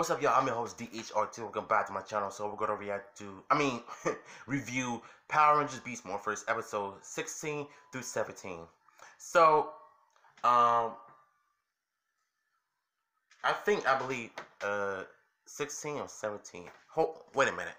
What's up, y'all? I'm your host, DHR2. Welcome back to my channel. So we're gonna review Power Rangers Beast Morphers episode 16 through 17. So, I believe 16 or 17. Wait a minute.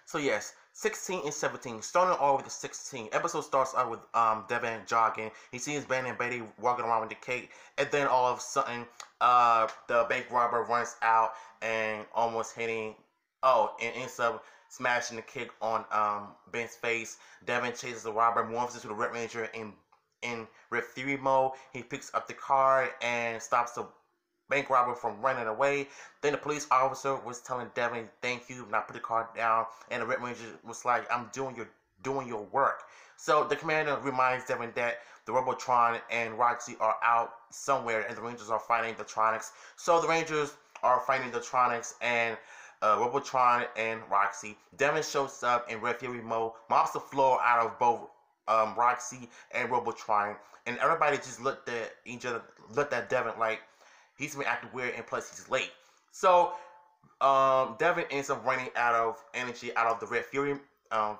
So yes, 16 and 17. Starting off with the 16. Episode starts out with Devin jogging. He sees Ben and Betty walking around with the cake, and then all of a sudden, the bank robber runs out and almost hitting. Oh, and ends up smashing the cake on Ben's face. Devin chases the robber, morphs into the Red Ranger in Red Fury mode. He picks up the car and stops the bank robber from running away. Then the police officer was telling Devin, "Thank you," not put the car down, and the Red Ranger was like, "I'm doing your work." So the commander reminds Devin that the Robotron and Roxy are out somewhere, and the Rangers are fighting the Tronics. So the Rangers are fighting the Tronics and Robotron and Roxy. Devin shows up in Red Fury mode, mops the floor out of both Roxy and Robotron, and everybody just looked at each other, looked at Devin like he's been acting weird, and plus he's late. So Devin ends up running out of energy out of the Red Fury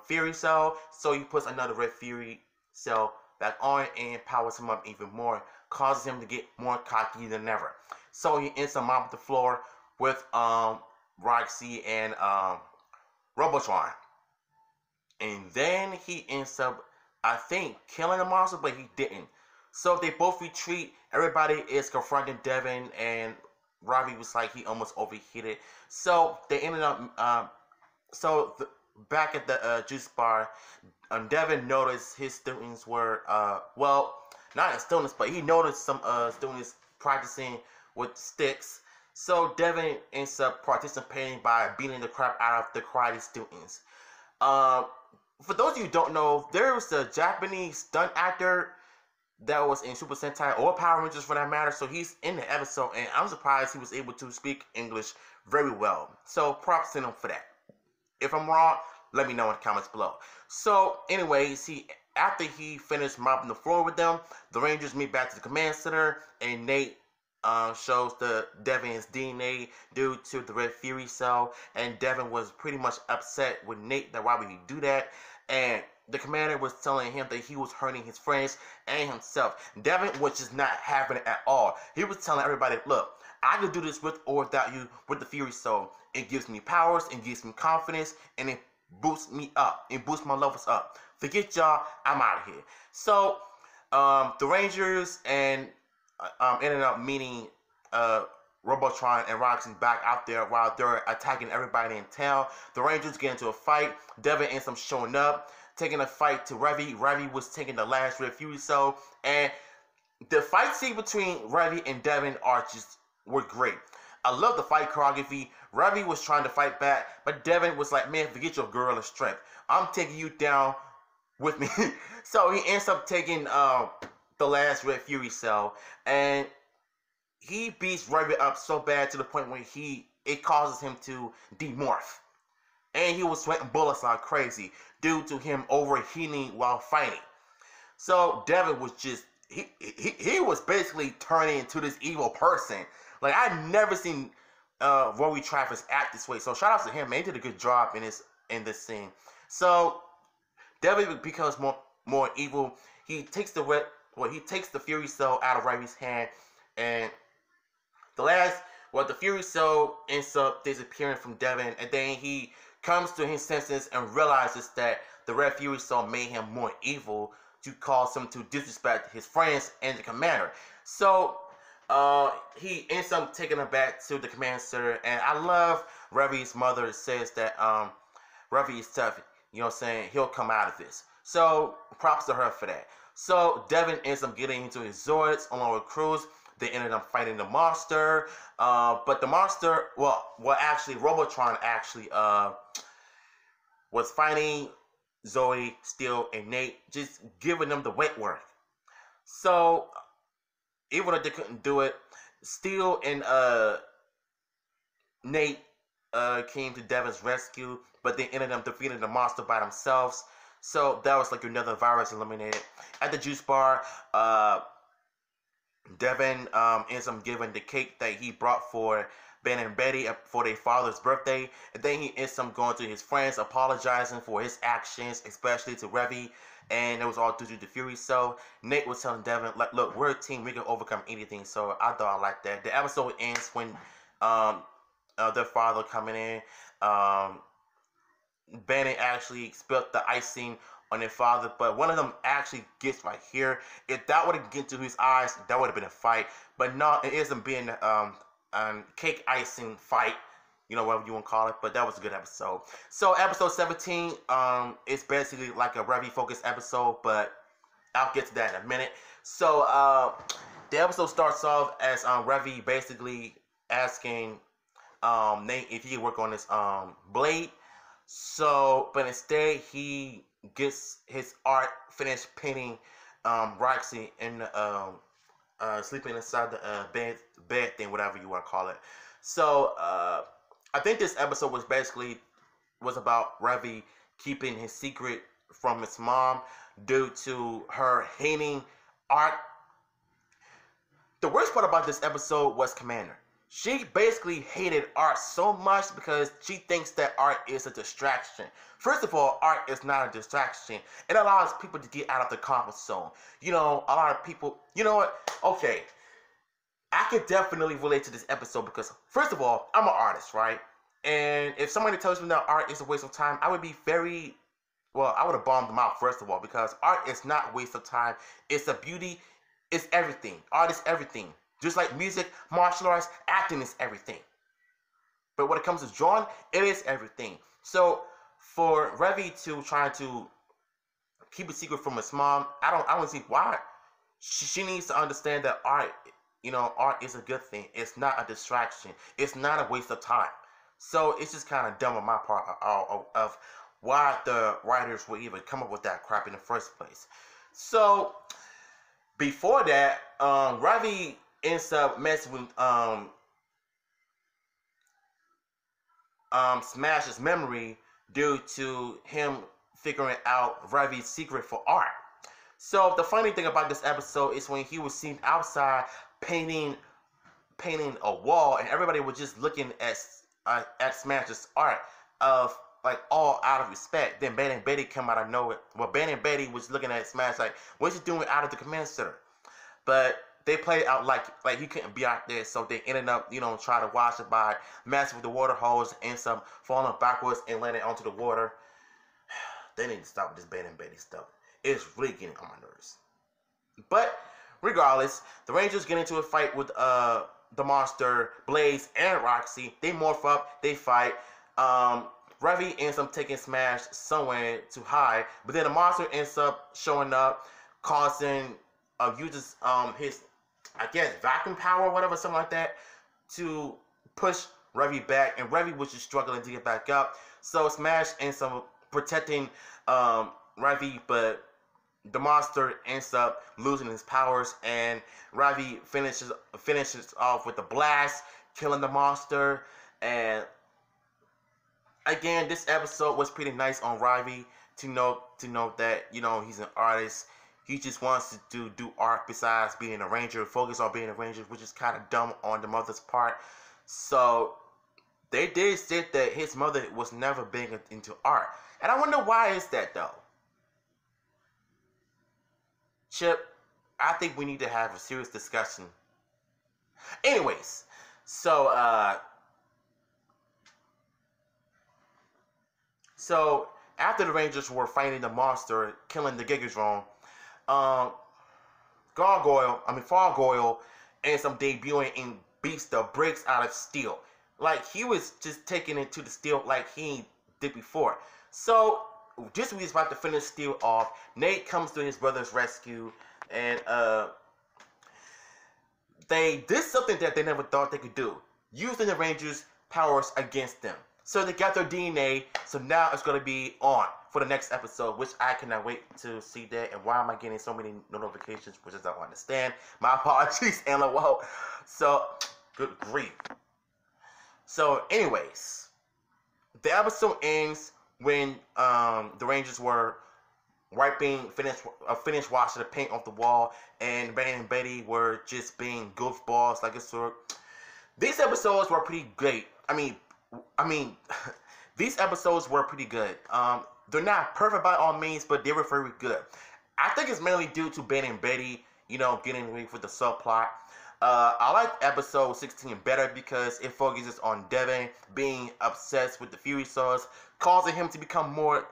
Fury cell. So he puts another Red Fury cell back on and powers him up even more, causes him to get more cocky than ever. So he ends up mopping the floor with Roxy and Robotron, and then he ends up, I think, killing the monster, but he didn't. So they both retreat. Everybody is confronting Devin, and Ravi was like he almost overheated. So they ended up. Back at the juice bar, Devin noticed his students were well, not his students, but he noticed some students practicing with sticks. So Devin ends up participating by beating the crap out of the karate students. For those of you who don't know, there was a Japanese stunt actor that was in Super Sentai or Power Rangers for that matter. So he's in the episode, and I'm surprised he was able to speak English very well. So props to him for that. If I'm wrong, let me know in the comments below. So anyways, after he finished mopping the floor with them, the Rangers meet back to the command center, and Nate shows the Devin's DNA due to the Red Fury cell, and Devin was pretty much upset with Nate that why would he do that, and the commander was telling him that he was hurting his friends and himself. Devin was just not having it at all. He was telling everybody, "Look, I can do this with or without you with the Fury Soul. It gives me powers, it gives me confidence, and it boosts me up. It boosts my levels up. Forget y'all, I'm out of here." So the Rangers and ended up meeting Robotron and Roxy back out there while they're attacking everybody in town. The Rangers get into a fight. Devin ends up showing up, taking a fight to Ravi. Ravi was taking the last Red Fury cell, and the fight scene between Ravi and Devin were great. I love the fight choreography. Ravi was trying to fight back, but Devin was like, "Man, forget your gorilla strength. I'm taking you down with me." So he ends up taking the last Red Fury cell, and he beats Ravi up so bad to the point where it causes him to demorph. And he was sweating bullets like crazy due to him overheating while fighting. So Devin was just, he was basically turning into this evil person. Like, I've never seen Rory Travis act this way. So shout out to him, man. He did a good job in this scene. So Devin becomes more evil. He takes the Fury cell out of Ravi's hand, and the Fury cell ends up disappearing from Devin, and then he comes to his senses and realizes that the Red Fury cell made him more evil to cause him to disrespect his friends and the commander. So he ends up taking him back to the command center, and I love Ravi's mother says that Ravi is tough. You know what I'm saying? He'll come out of this. So props to her for that. So Devin ends up getting into his Zords along with Cruz. They ended up fighting the monster, but the monster, actually, Robotron actually was fighting Zoe, Steel, and Nate, just giving them the wet work. So even though they couldn't do it, Steel and Nate came to Devin's rescue, but they ended up defeating the monster by themselves. So that was like another virus eliminated. At the juice bar, Devin ends up giving the cake that he brought for Ben and Betty for their father's birthday, and then he ends up going to his friends, apologizing for his actions, especially to Revy, and it was all due to the Fury. So Nate was telling Devin, like, look, we're a team, we can overcome anything. So I thought I liked that. The episode ends when their father coming in. Bennett actually spilled the icing on their father, but one of them actually gets right here. If that would have get to his eyes, that would have been a fight. But no, it isn't being cake icing fight, you know, whatever you want to call it. But that was a good episode. So episode 17 is basically like a Revy focused episode, but I'll get to that in a minute. So the episode starts off as Revy basically asking Nate if he could work on his blade. So, but instead he gets his art finished painting Roxy in sleeping inside the bed thing, whatever you want to call it. So I think this episode was about Revy keeping his secret from his mom due to her hating art. The worst part about this episode was Commander. She basically hated art so much because she thinks that art is a distraction. First of all, art is not a distraction. It allows people to get out of the comfort zone. You know, a lot of people, you know what? Okay, I could definitely relate to this episode because, first of all, I'm an artist, right? And if somebody tells me that art is a waste of time, I would be I would have bombed them out, first of all, because art is not a waste of time. It's a beauty. It's everything. Art is everything. Just like music, martial arts, acting is everything. But when it comes to drawing, it is everything. So for Revy to try to keep a secret from his mom, I don't see why. She needs to understand that art, art is a good thing. It's not a distraction. It's not a waste of time. So it's just kind of dumb on my part of why the writers would even come up with that crap in the first place. So before that, Revy ends up messing with Smash's memory due to him figuring out Revy's secret for art. So the funny thing about this episode is when he was seen outside painting a wall, and everybody was just looking at Smash's art of like all out of respect. Then Ben and Betty come out of nowhere. Well, Ben and Betty was looking at Smash like, what's he doing out of the command center? But they played out like he couldn't be out there, so they ended up, trying to wash it by messing with the water hose and some falling backwards and landing onto the water. They need to stop with this Ben and Betty stuff. It's really getting on my nerves. But regardless, the Rangers get into a fight with the monster, Blaze, and Roxy. They morph up, they fight. Revy ends up taking Smash somewhere to hide, but then the monster ends up showing up, causing uses his, I guess, vacuum power or whatever, something like that, to push Revy back, and Revy was just struggling to get back up. So Smash ends up protecting Revy, but the monster ends up losing his powers, and Revy finishes off with a blast, killing the monster. And again, this episode was pretty nice on Revy to know that he's an artist. He just wants to do art besides being a ranger, focus on being a ranger, which is kind of dumb on the mother's part. So they did say that his mother was never big into art. And I wonder why is that though? Chip, I think we need to have a serious discussion. Anyways, so after the Rangers were fighting the monster, killing the Gigadrone, Fargoyle ends up debuting and beats the brakes out of Steel. Like, he was just taking it to the Steel like he did before. So, just when he's about to finish Steel off, Nate comes to his brother's rescue, and they did something that they never thought they could do, using the Rangers' powers against them. So they got their DNA, so now it's going to be on for the next episode, which I cannot wait to see that. And why am I getting so many notifications, which I don't understand? My apologies, LOL. So, good grief. So, anyways, the episode ends when the Rangers were finish washing the paint off the wall, and Ben and Betty were just being goofballs, like a sort. these episodes were pretty great. I mean, these episodes were pretty good. They're not perfect by all means, but they were very good. I think it's mainly due to Ben and Betty, you know, getting away with the subplot. I like episode 16 better because it focuses on Devin being obsessed with the Fury Stars, causing him to become more,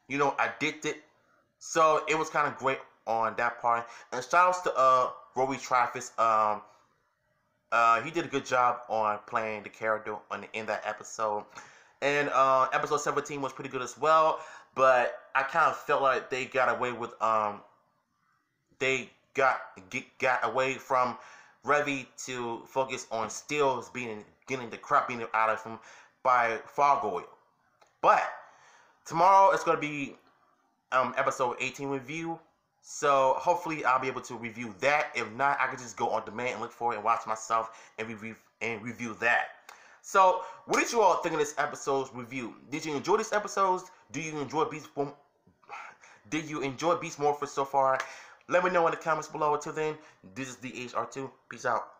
you know, addicted. So it was kind of great on that part. And shout outs to Rory Travis. He did a good job on playing the character in that episode. And episode 17 was pretty good as well. But I kind of felt like they got away with they got away from Revy to focus on Stills getting the crap beaten out of him by Fargoyle. But tomorrow it's gonna be episode 18 review. So hopefully I'll be able to review that. If not, I can just go on demand and look for it and watch myself and review that. So what did you all think of this episode's review? Did you enjoy this episode? Do you enjoy Did you enjoy Beast Morphers so far? Let me know in the comments below. Until then, this is the HR2. Peace out.